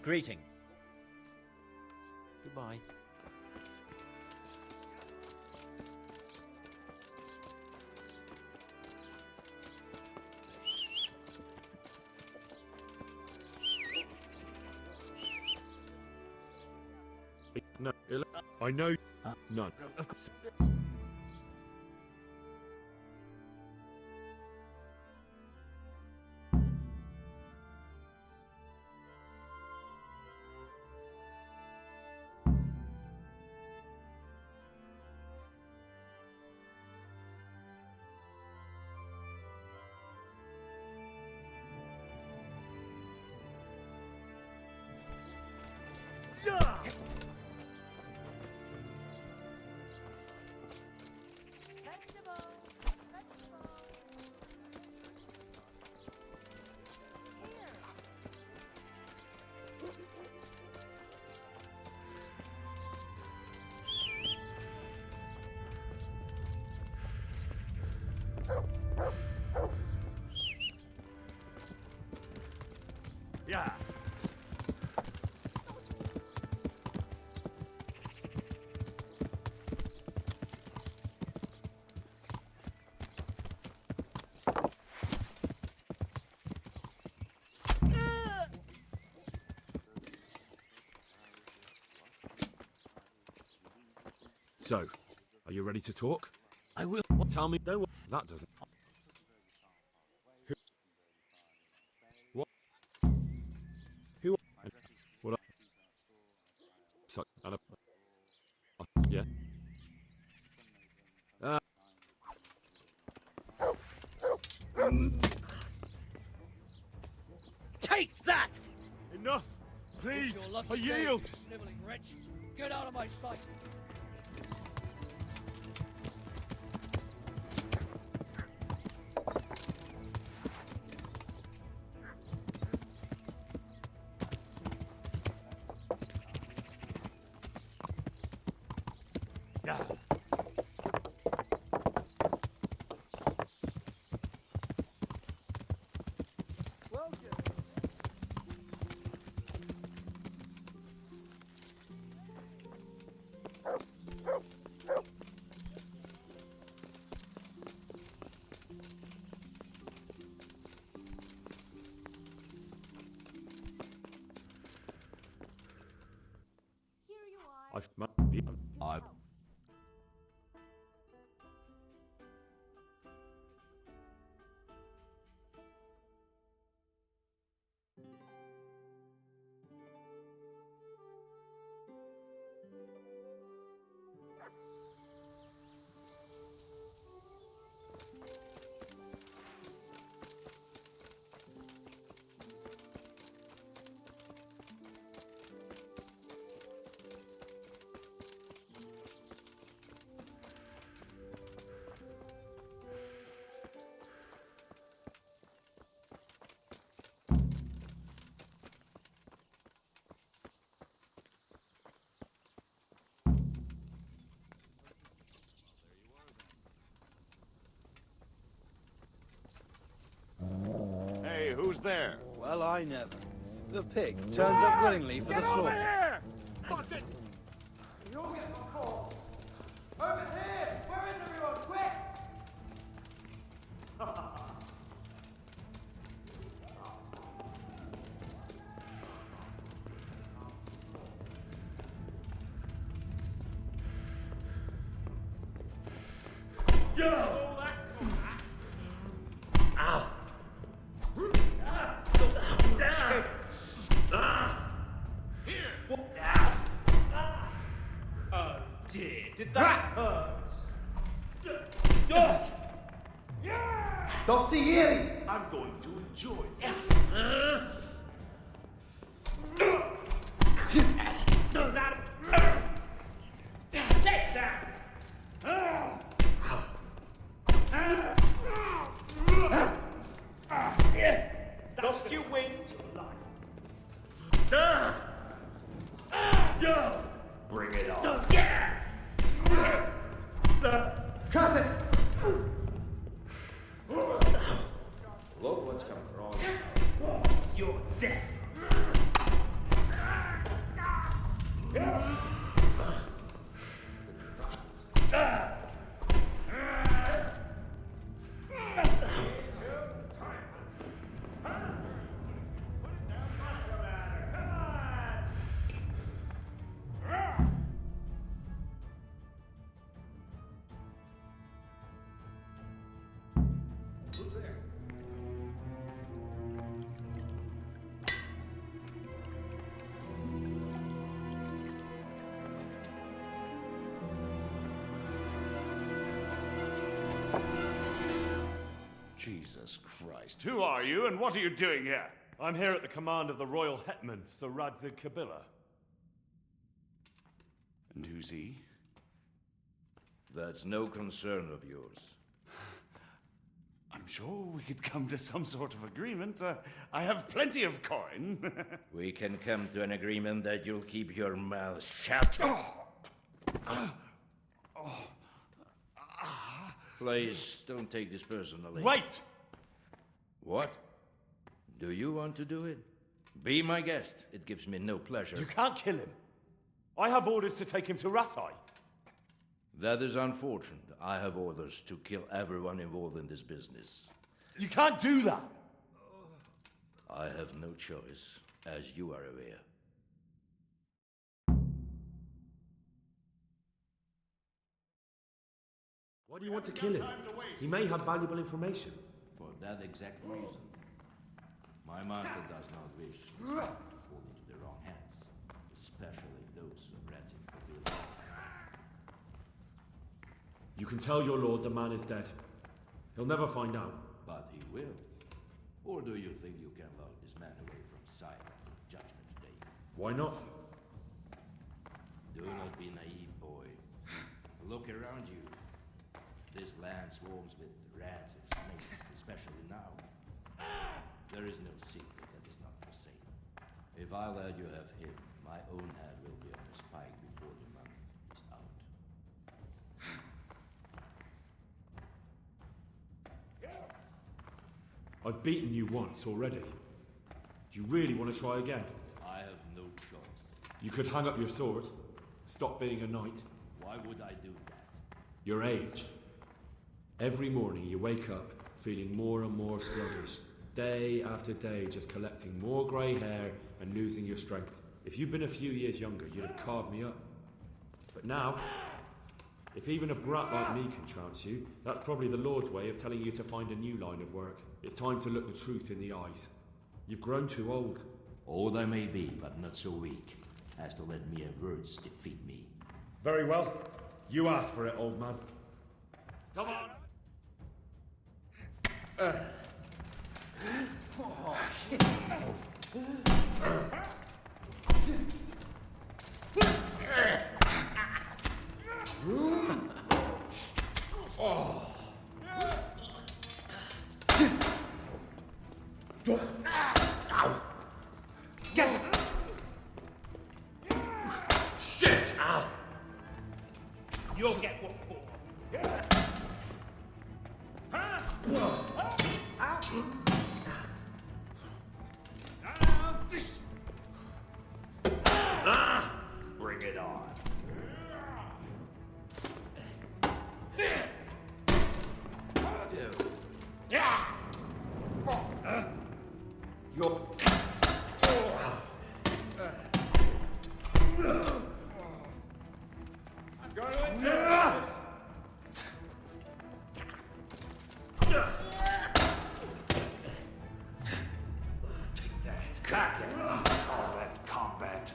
greeting. Goodbye. No, I know none. Of course. Yeah. So, are you ready to talk? I will. Tell me. Don't. That doesn't. What? Who? What? So, yeah. Take that! Enough! Please, It's your lucky I day, yield. you sniveling wretch. Get out of my sight. Yeah. I've Hey, who's there? Well, I never. The pig turns up willingly for the slaughter. here! Fuck it! You'll get my call. Over here! Where is everyone? Quick! Did that hurt? Don't see here! I'm going to enjoy this. Does that? Take that! Lost your wind. Bring it on. Curse it! Look what's coming wrong. You're dead. Jesus Christ. Who are you and what are you doing here? I'm here at the command of the royal hetman, Sir Radzig Kabila. And who's he? That's no concern of yours. I'm sure we could come to some sort of agreement. I have plenty of coin. We can come to an agreement that you'll keep your mouth shut. Please, don't take this personally. Wait! What? Do you want to do it? Be my guest. It gives me no pleasure. You can't kill him. I have orders to take him to Ratai. That is unfortunate. I have orders to kill everyone involved in this business. You can't do that! I have no choice, as you are aware. Why do you want to kill him? He may have valuable information. For that exact reason. My master does not wish to fall into the wrong hands, especially those of Radzig Kabila. You can tell your lord the man is dead. He'll never find out. But he will. Or do you think you can lock this man away from sight until Judgment Day? Why not? Do not be naive, boy. Look around you. This land swarms with rats and snakes, especially now. There is no secret that is not for sale. If I let you have him, my own head will be on a spike before the month is out. I've beaten you once already. Do you really want to try again? I have no choice. You could hang up your sword, stop being a knight. Why would I do that? Your age. Every morning you wake up feeling more and more sluggish. Day after day just collecting more grey hair and losing your strength. If you'd been a few years younger, you'd have carved me up. But now, if even a brat like me can trounce you, that's probably the Lord's way of telling you to find a new line of work. It's time to look the truth in the eyes. You've grown too old. Old I may be, but not so weak as to let mere words defeat me. Very well. You asked for it, old man. Come on! Get it! Shit! You'll get what for. Bring it on. You're... I'm going to enjoy this. Take that. Crack it. All that combat.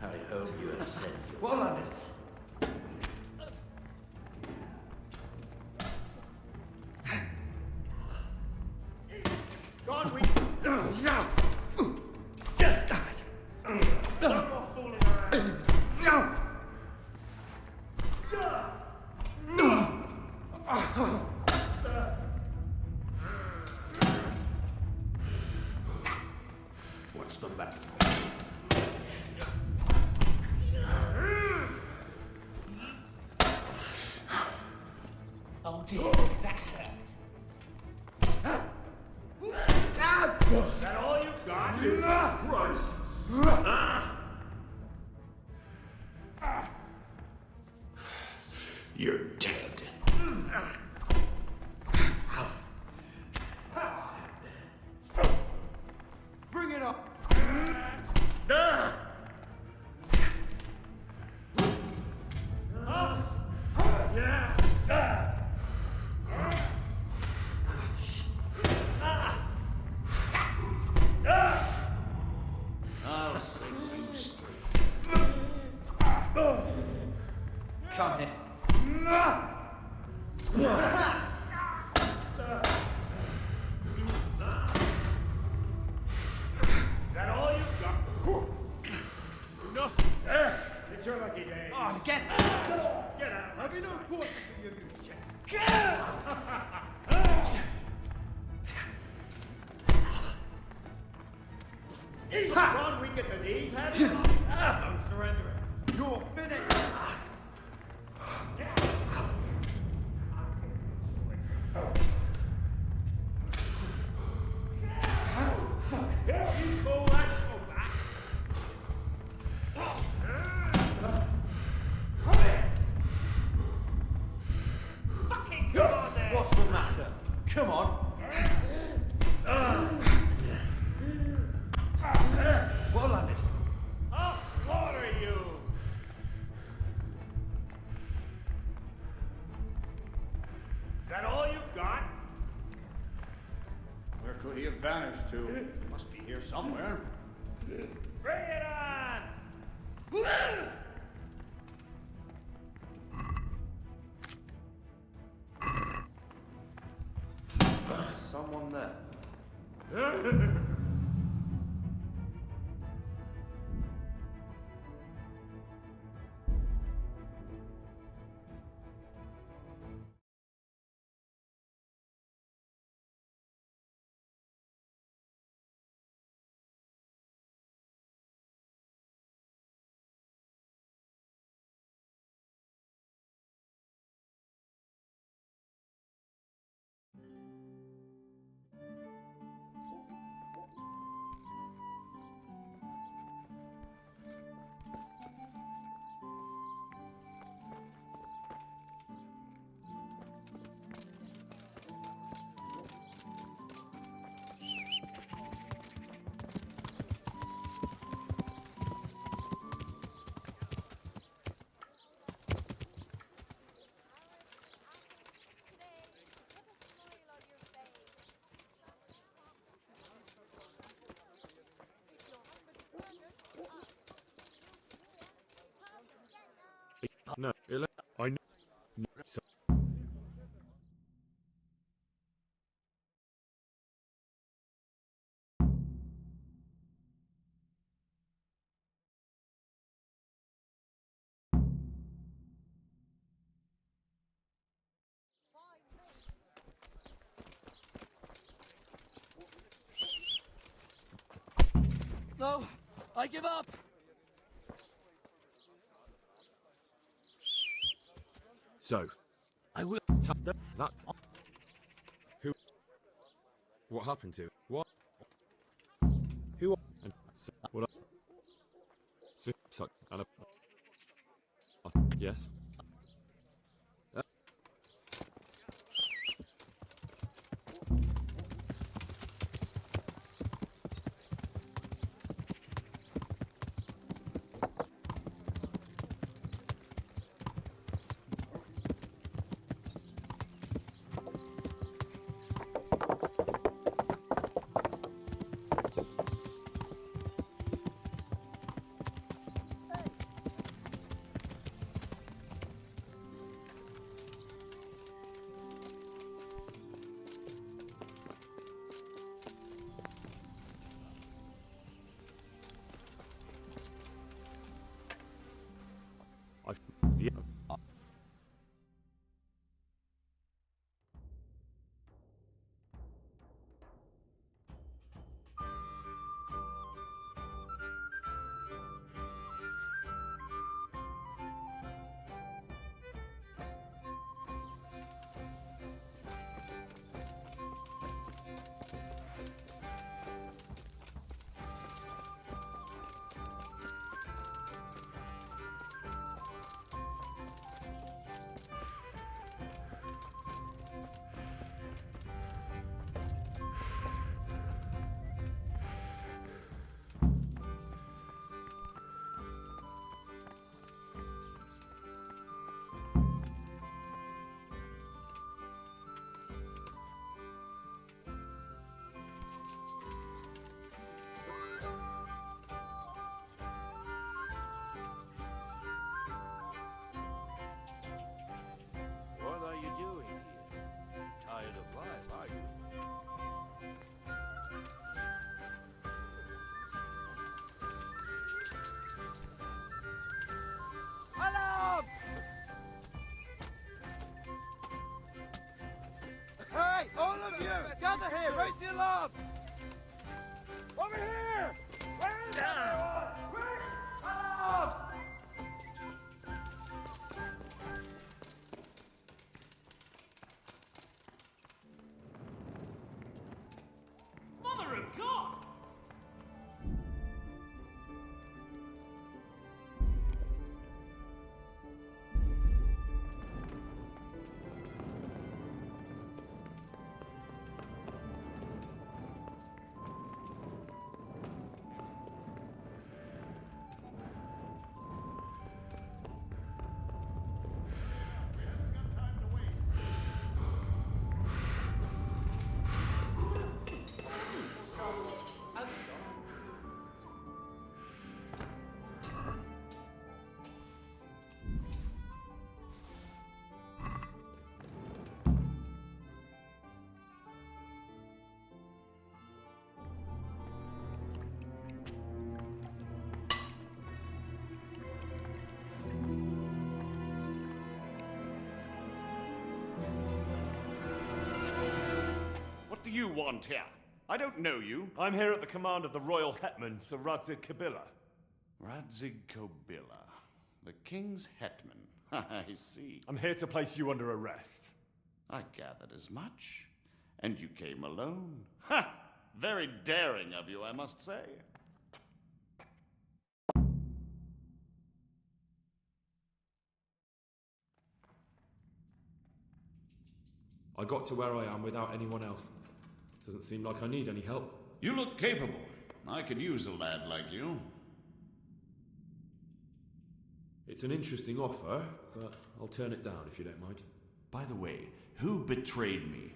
I hope you have said your One minute. Gone, we. No more fooling around. What's the matter? Oh dear, did that hurt? Is that all you got? Christ! Gone weak at the knees, have you? Don't surrender it. You're finished. You call that so back? Fucking come on there! What's the matter? Come on. Well landed. I'll slaughter you! Is that all you've got? Where could he have vanished to? He must be here somewhere. Bring it on! There's someone there. No, I know. No, so No, I give up. So, I will. that. Who? What happened to? What? Who? And so, what? So, and yes. Yeah. What are you doing here? Tired of life, are you? Alarm! Hey, all of you, gather here, raise the alarm! Over here! Where is everyone? Quick! Alarm! Mother of God! What do you want here? I don't know you. I'm here at the command of the royal hetman, Sir Radzig Kobyla. Radzig Kobyla, the king's hetman. I see. I'm here to place you under arrest. I gathered as much. And you came alone. Ha! Very daring of you, I must say. I got to where I am without anyone else. Doesn't seem like I need any help. You look capable. I could use a lad like you. It's an interesting offer, but I'll turn it down if you don't mind. By the way, who betrayed me?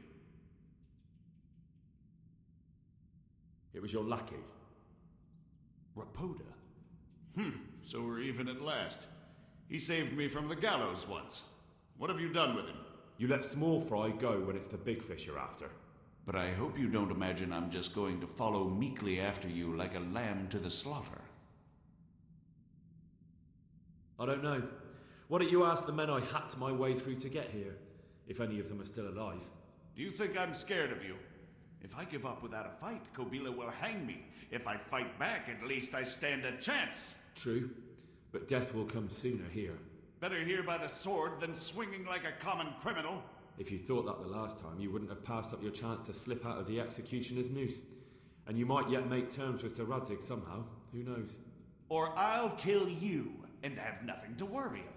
It was your lackey. Rapoda? So we're even at last. He saved me from the gallows once. What have you done with him? You let small fry go when it's the big fish you're after. But I hope you don't imagine I'm just going to follow meekly after you like a lamb to the slaughter. I don't know. Why don't you ask the men I hacked my way through to get here, if any of them are still alive? Do you think I'm scared of you? If I give up without a fight, Kobyla will hang me. If I fight back, at least I stand a chance. True, but death will come sooner here. Better here by the sword than swinging like a common criminal. If you thought that the last time, you wouldn't have passed up your chance to slip out of the executioner's noose. And you might yet make terms with Sir Radzig somehow. Who knows? Or I'll kill you and have nothing to worry about.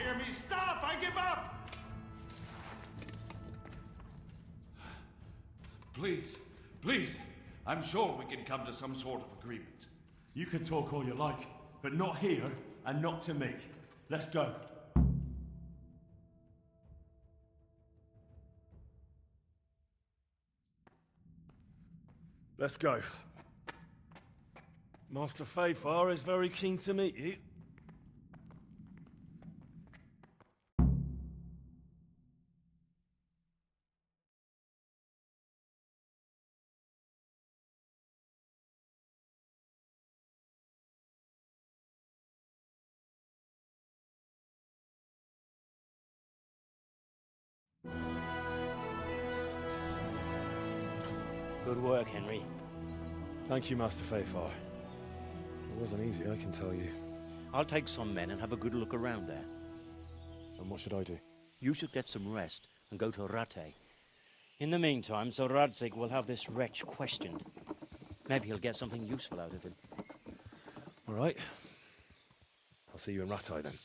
Hear me? Stop! I give up! Please, please. I'm sure we can come to some sort of agreement. You can talk all you like, but not here and not to me. Let's go. Let's go. Master Fafar is very keen to meet you. Good work, Henry. Thank you, Master Fafar. It wasn't easy, I can tell you. I'll take some men and have a good look around there. And what should I do? You should get some rest and go to Rattay. In the meantime, Sir Radzig will have this wretch questioned. Maybe he'll get something useful out of him. All right. I'll see you in Rattay then.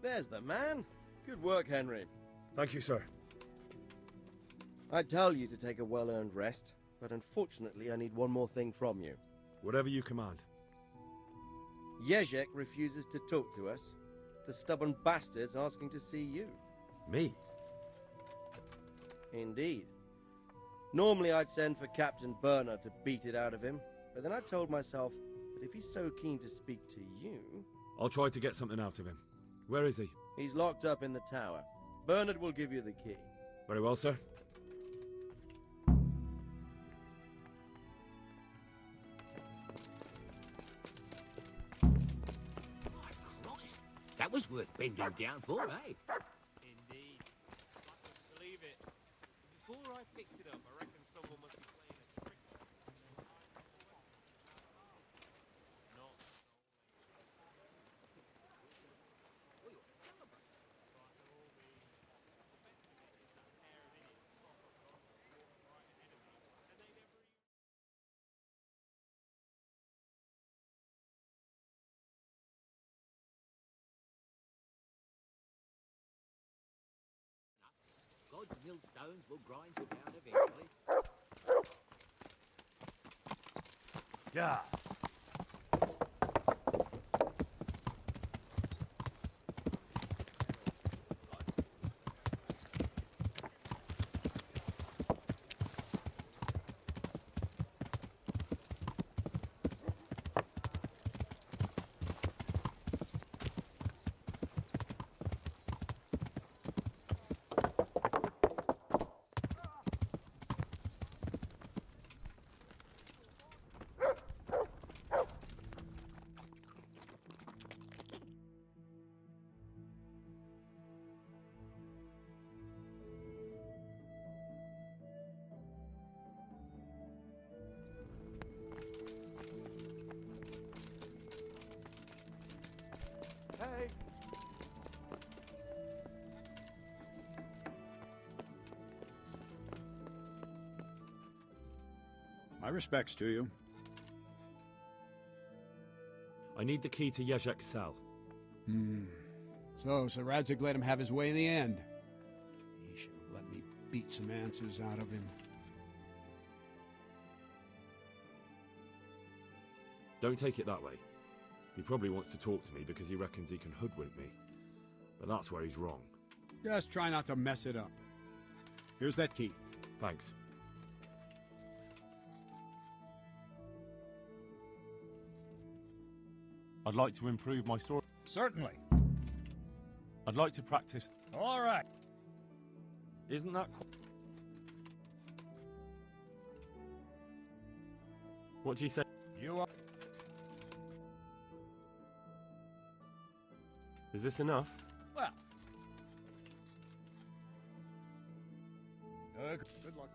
There's the man. Good work, Henry. Thank you, sir. I tell you to take a well-earned rest, but unfortunately I need one more thing from you. Whatever you command. Jezek refuses to talk to us. The stubborn bastard's asking to see you. Me? Indeed. Normally I'd send for Captain Burner to beat it out of him, but then I told myself that if he's so keen to speak to you... I'll try to get something out of him. Where is he? He's locked up in the tower. Bernard will give you the key. Very well, sir. Christ, that was worth bending down for, eh? Indeed. I couldn't believe it. Before I picked it up, I reckon someone must be playing a trick. Not God's millstones will grind you down eventually. Yeah. Hey! My respects to you. I need the key to Jezek's cell. So Radzig let him have his way in the end. He should have let me beat some answers out of him. Don't take it that way. He probably wants to talk to me because he reckons he can hoodwink me. But that's where he's wrong. Just try not to mess it up. Here's that key. Thanks. I'd like to improve my sword. Certainly. I'd like to practice. All right. Isn't that... What do you say? You are... Is this enough? Well. Good luck.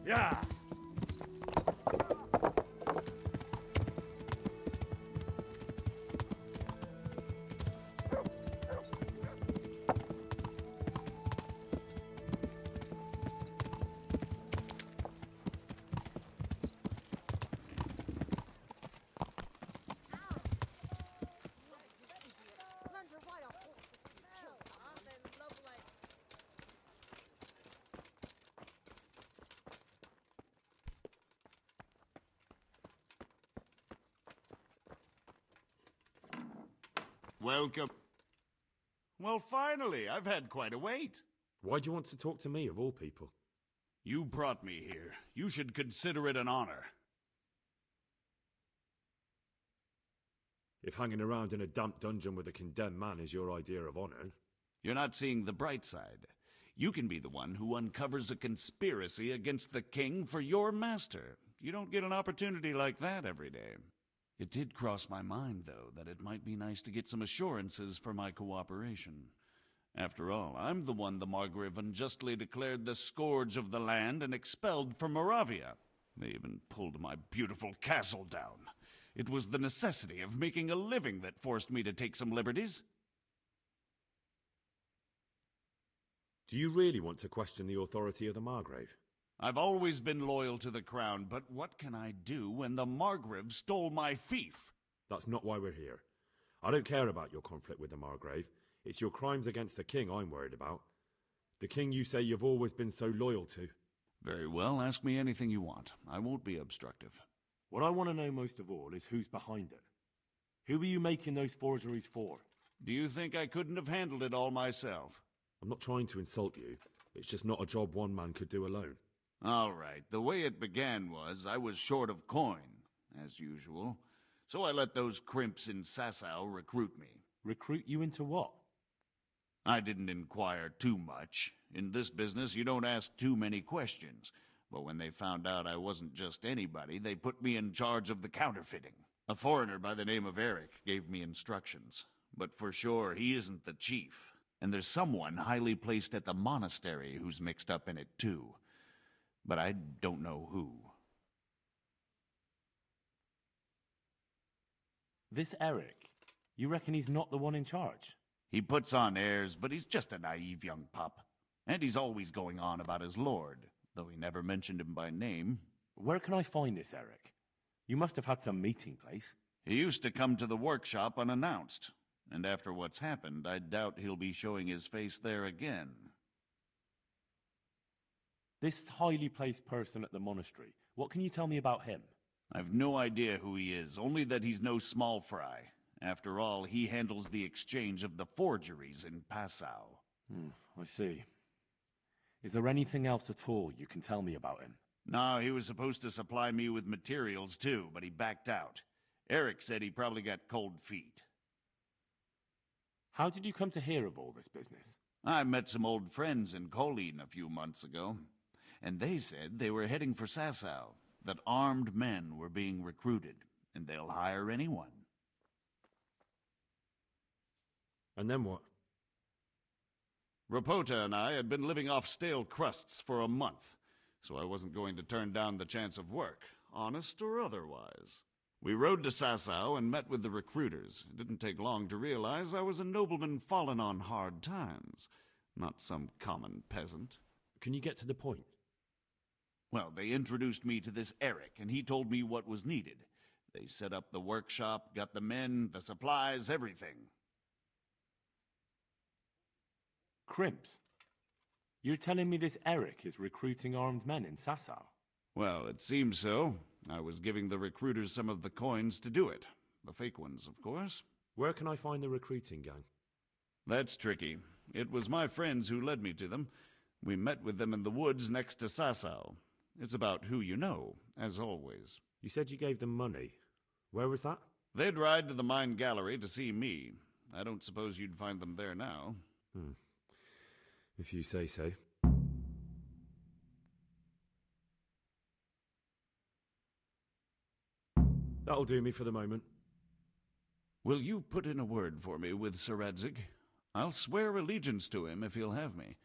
Yeah! Welcome. Well, finally, I've had quite a wait. Why do you want to talk to me, of all people? You brought me here. You should consider it an honor. If hanging around in a damp dungeon with a condemned man is your idea of honor... You're not seeing the bright side. You can be the one who uncovers a conspiracy against the king for your master. You don't get an opportunity like that every day. It did cross my mind, though, that it might be nice to get some assurances for my cooperation. After all, I'm the one the Margrave unjustly declared the scourge of the land and expelled from Moravia. They even pulled my beautiful castle down. It was the necessity of making a living that forced me to take some liberties. Do you really want to question the authority of the Margrave? I've always been loyal to the crown, but what can I do when the Margrave stole my fief? That's not why we're here. I don't care about your conflict with the Margrave. It's your crimes against the king I'm worried about. The king you say you've always been so loyal to. Very well, ask me anything you want. I won't be obstructive. What I want to know most of all is who's behind it. Who are you making those forgeries for? Do you think I couldn't have handled it all myself? I'm not trying to insult you. It's just not a job one man could do alone. All right, the way it began was I was short of coin, as usual. So I let those crimps in Sasau recruit me. Recruit you into what? I didn't inquire too much. In this business, you don't ask too many questions. But when they found out I wasn't just anybody, they put me in charge of the counterfeiting. A foreigner by the name of Eric gave me instructions. But for sure, he isn't the chief. And there's someone highly placed at the monastery who's mixed up in it too. But I don't know who. This Eric, you reckon he's not the one in charge? He puts on airs, but he's just a naive young pup. And he's always going on about his lord, though he never mentioned him by name. Where can I find this Eric? You must have had some meeting place. He used to come to the workshop unannounced. And after what's happened, I doubt he'll be showing his face there again. This highly placed person at the monastery, what can you tell me about him? I've no idea who he is, only that he's no small fry. After all, he handles the exchange of the forgeries in Passau. I see. Is there anything else at all you can tell me about him? No, he was supposed to supply me with materials too, but he backed out. Eric said he probably got cold feet. How did you come to hear of all this business? I met some old friends in Colleen a few months ago, and they said they were heading for Sasau, that armed men were being recruited, and they'll hire anyone. And then what? Rapota and I had been living off stale crusts for a month, so I wasn't going to turn down the chance of work, honest or otherwise. We rode to Sasau and met with the recruiters. It didn't take long to realize I was a nobleman fallen on hard times, not some common peasant. Can you get to the point? Well, they introduced me to this Eric, and he told me what was needed. They set up the workshop, got the men, the supplies, everything. Crimps? You're telling me this Eric is recruiting armed men in Sasau? Well, it seems so. I was giving the recruiters some of the coins to do it. The fake ones, of course. Where can I find the recruiting gang? That's tricky. It was my friends who led me to them. We met with them in the woods next to Sasau. It's about who you know, as always. You said you gave them money. Where was that? They'd ride to the mine gallery to see me. I don't suppose you'd find them there now. If you say so. That'll do me for the moment. Will you put in a word for me with Sir Radzig? I'll swear allegiance to him if he'll have me.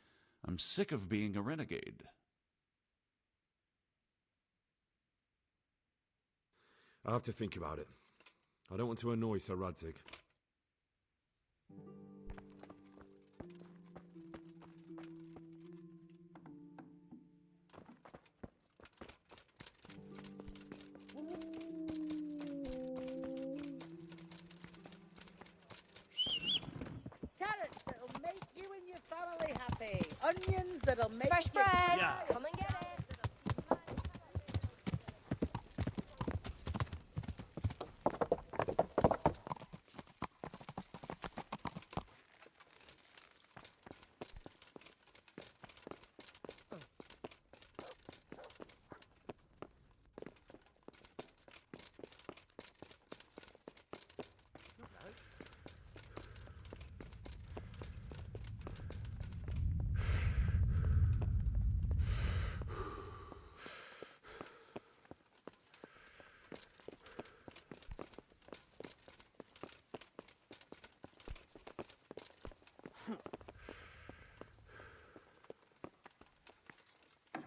I'm sick of being a renegade. I'll have to think about it. I don't want to annoy Sir Radzig. Carrots that'll make you and your family happy. Onions that'll make Fresh you... bread! Yeah. Come and get it!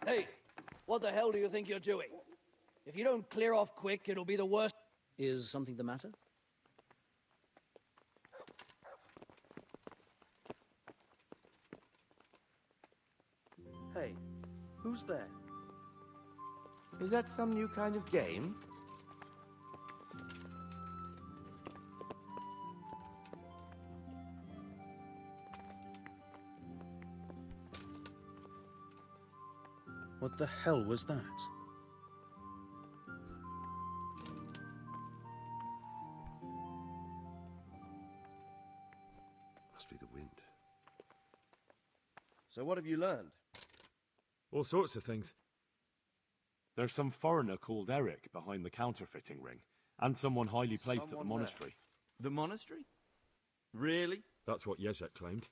Hey, what the hell do you think you're doing? If you don't clear off quick, it'll be the worst. Is something the matter? Hey, who's there? Is that some new kind of game? What the hell was that? Must be the wind. So what have you learned? All sorts of things. There's some foreigner called Eric behind the counterfeiting ring, and someone highly placed at the Someone monastery. The monastery? Really? That's what Jezek claimed.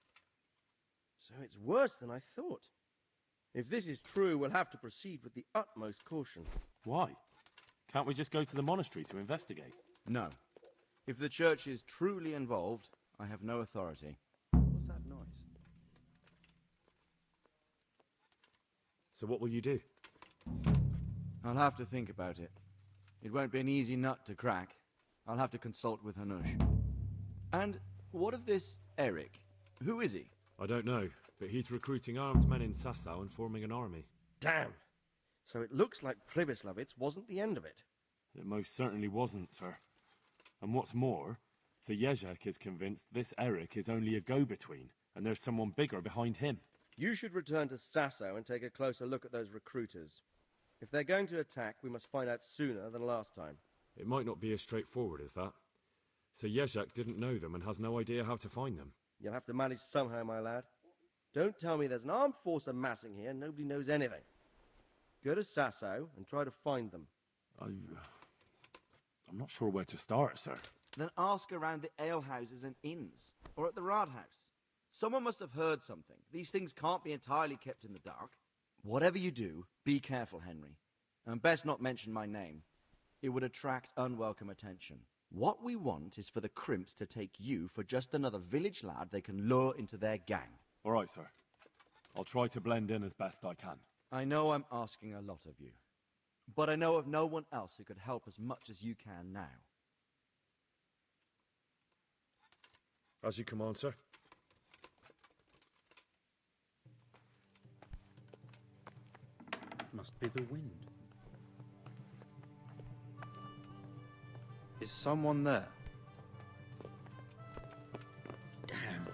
So it's worse than I thought. If this is true, we'll have to proceed with the utmost caution. Why? Can't we just go to the monastery to investigate? No. If the church is truly involved, I have no authority. What's that noise? So what will you do? I'll have to think about it. It won't be an easy nut to crack. I'll have to consult with Hanush. And what of this Eric? Who is he? I don't know, but he's recruiting armed men in Sasau and forming an army. Damn! So it looks like Pribyslavitz wasn't the end of it. It most certainly wasn't, sir. And what's more, Sir Jezek is convinced this Eric is only a go-between, and there's someone bigger behind him. You should return to Sasau and take a closer look at those recruiters. If they're going to attack, we must find out sooner than last time. It might not be as straightforward as that. Sir Jezek didn't know them and has no idea how to find them. You'll have to manage somehow, my lad. Don't tell me there's an armed force amassing here and nobody knows anything. Go to Sasau and try to find them. I'm not sure where to start, sir. Then ask around the alehouses and inns, or at the Rathaus. Someone must have heard something. These things can't be entirely kept in the dark. Whatever you do, be careful, Henry. And best not mention my name. It would attract unwelcome attention. What we want is for the crimps to take you for just another village lad they can lure into their gang. All right, sir. I'll try to blend in as best I can. I know I'm asking a lot of you, but I know of no one else who could help as much as you can now. As you command, sir. Must be the wind. Is someone there? Damn.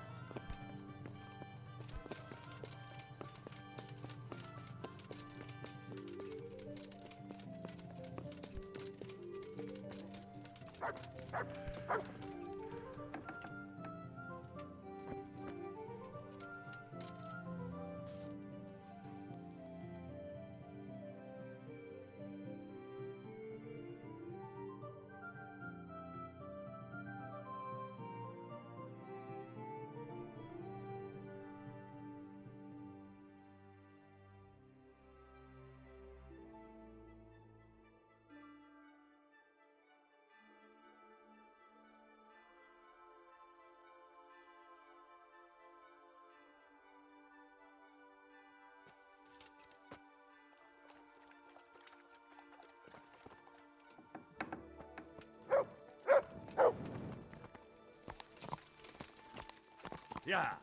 Yeah.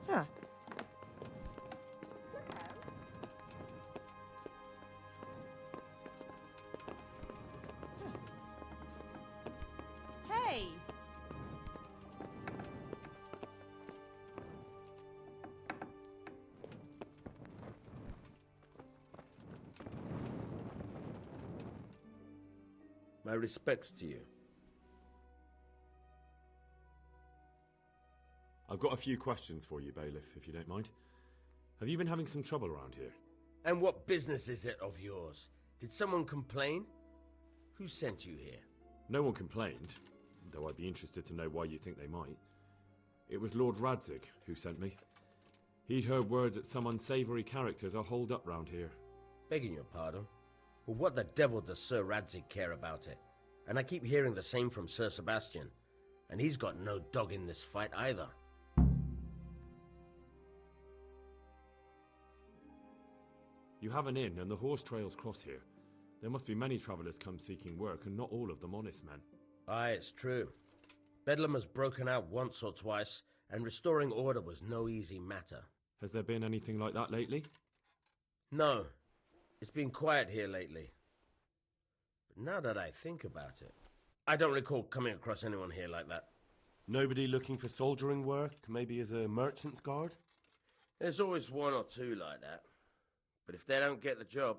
Huh. Hey! My respects to you. I've got a few questions for you, Bailiff, if you don't mind. Have you been having some trouble around here? And what business is it of yours? Did someone complain? Who sent you here? No one complained, though I'd be interested to know why you think they might. It was Lord Radzig who sent me. He'd heard word that some unsavoury characters are holed up round here. Begging your pardon, but what the devil does Sir Radzig care about it? And I keep hearing the same from Sir Sebastian, and he's got no dog in this fight either. You have an inn, and the horse trails cross here. There must be many travellers come seeking work, and not all of them honest men. Aye, it's true. Bedlam has broken out once or twice, and restoring order was no easy matter. Has there been anything like that lately? No, it's been quiet here lately. But now that I think about it, I don't recall coming across anyone here like that. Nobody looking for soldiering work, maybe as a merchant's guard? There's always one or two like that. But if they don't get the job,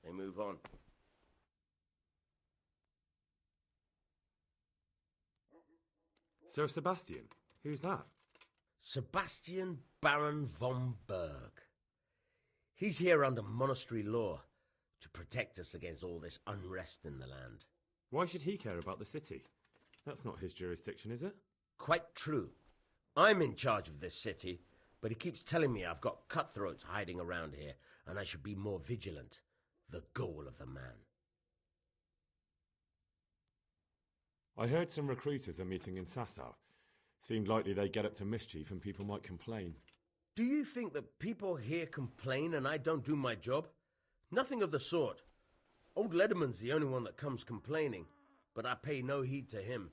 they move on. Sir Sebastian? Who's that? Sebastian Baron von Berg. He's here under monastery law to protect us against all this unrest in the land. Why should he care about the city? That's not his jurisdiction, is it? Quite true. I'm in charge of this city, but he keeps telling me I've got cutthroats hiding around here, and I should be more vigilant. The goal of the man. I heard some recruiters are meeting in Sasau. Seemed likely they get up to mischief and people might complain. Do you think that people here complain and I don't do my job? Nothing of the sort. Old Lederman's the only one that comes complaining, but I pay no heed to him.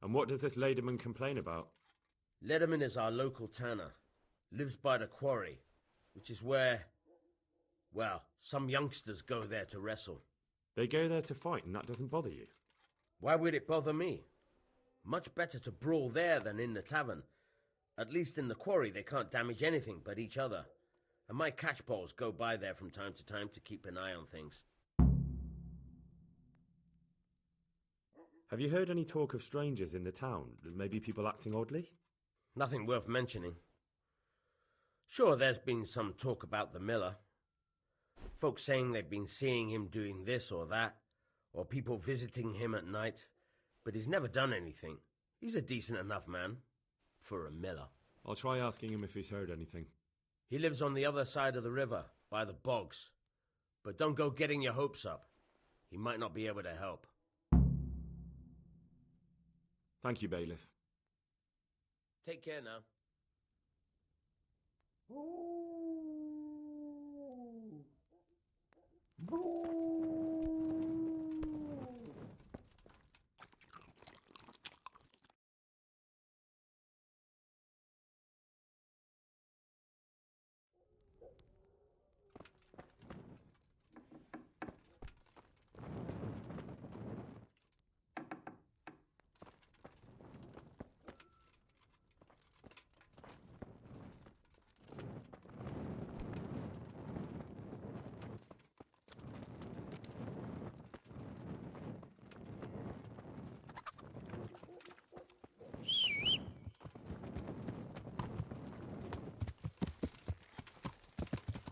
And what does this Lederman complain about? Lederman is our local tanner. Lives by the quarry, which is where, well, some youngsters go there to wrestle. They go there to fight, and that doesn't bother you? Why would it bother me? Much better to brawl there than in the tavern. At least in the quarry they can't damage anything but each other. And my catchballs go by there from time to time to keep an eye on things. Have you heard any talk of strangers in the town? Maybe people acting oddly? Nothing worth mentioning. Sure, there's been some talk about the miller. Folks saying they've been seeing him doing this or that, or people visiting him at night, but he's never done anything. He's a decent enough man for a miller. I'll try asking him if he's heard anything. He lives on the other side of the river, by the bogs. But don't go getting your hopes up. He might not be able to help. Thank you, Bailiff. Take care now.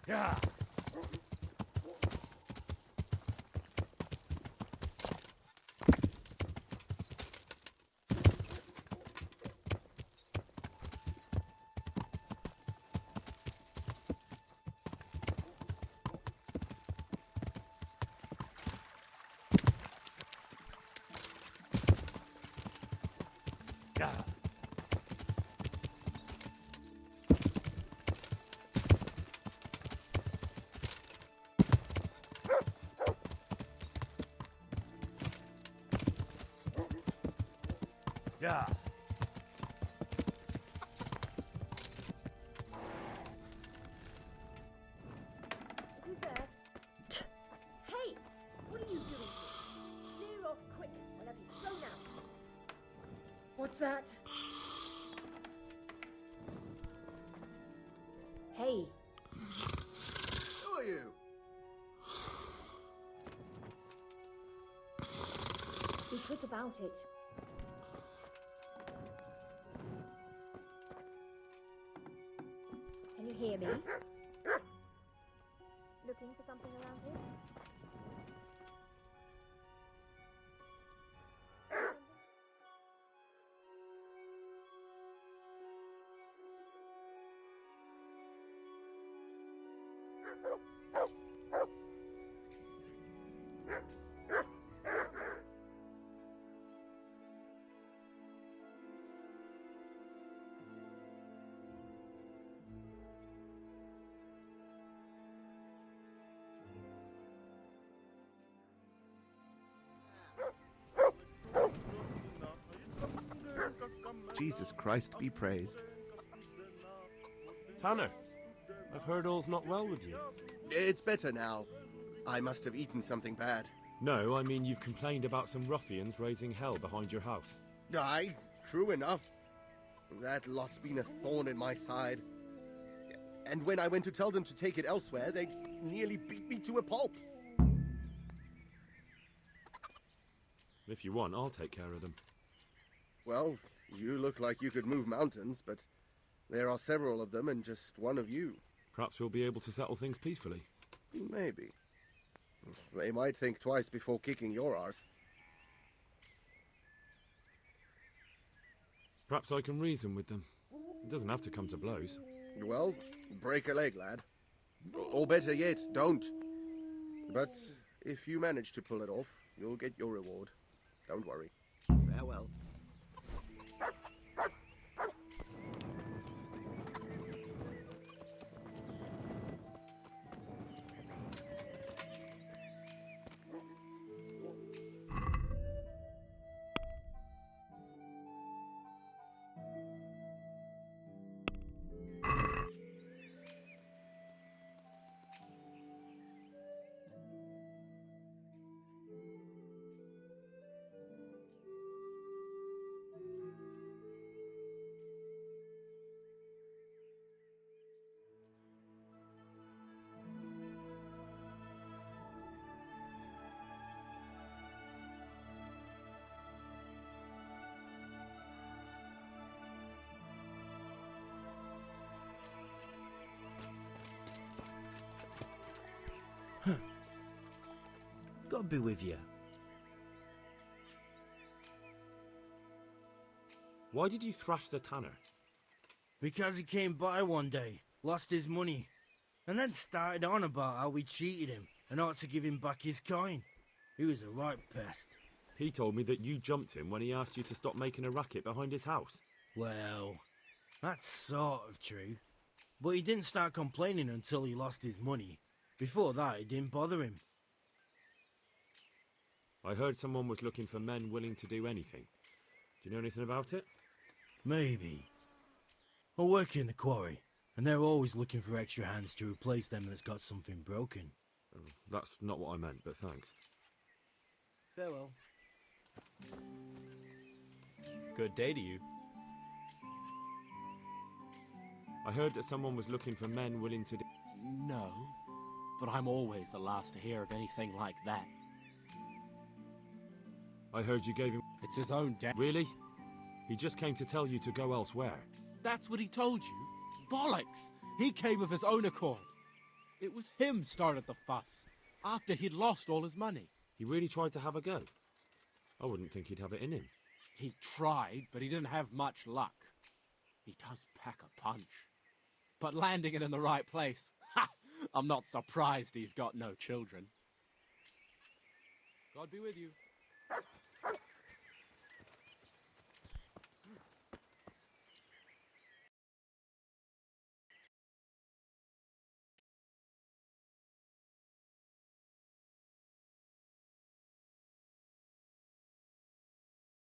Yeah. Yeah. Yeah. Who's there? Hey! What are you doing here? Clear off quick. I'll have you thrown out. What's that? Hey. Who are you? Be quick about it. Can you hear me? Looking for something around here? Jesus Christ be praised. Tanner, I've heard all's not well with you. It's better now. I must have eaten something bad. No, I mean you've complained about some ruffians raising hell behind your house. Aye, true enough. That lot's been a thorn in my side. And when I went to tell them to take it elsewhere, they nearly beat me to a pulp. If you want, I'll take care of them. Well, you look like you could move mountains, but there are several of them and just one of you. Perhaps we'll be able to settle things peacefully. Maybe. They might think twice before kicking your arse. Perhaps I can reason with them. It doesn't have to come to blows. Well, break a leg, lad. Or better yet, don't. But if you manage to pull it off, you'll get your reward. Don't worry. Farewell. God be with you. Why did you thrash the tanner? Because he came by one day, lost his money, and then started on about how we cheated him and ought to give him back his coin. He was a right pest. He told me that you jumped him when he asked you to stop making a racket behind his house. Well, that's sort of true. But he didn't start complaining until he lost his money. Before that, it didn't bother him. I heard someone was looking for men willing to do anything. Do you know anything about it? Maybe. I work in the quarry, and they're always looking for extra hands to replace them that's got something broken. That's not what I meant, but thanks. Farewell. Good day to you. I heard that someone was looking for men willing to do... No, but I'm always the last to hear of anything like that. I heard you gave him... It's his own debt. Really? He just came to tell you to go elsewhere. That's what he told you? Bollocks! He came of his own accord. It was him started the fuss, after he'd lost all his money. He really tried to have a go. I wouldn't think he'd have it in him. He tried, but he didn't have much luck. He does pack a punch. But landing it in the right place, ha! I'm not surprised he's got no children. God be with you.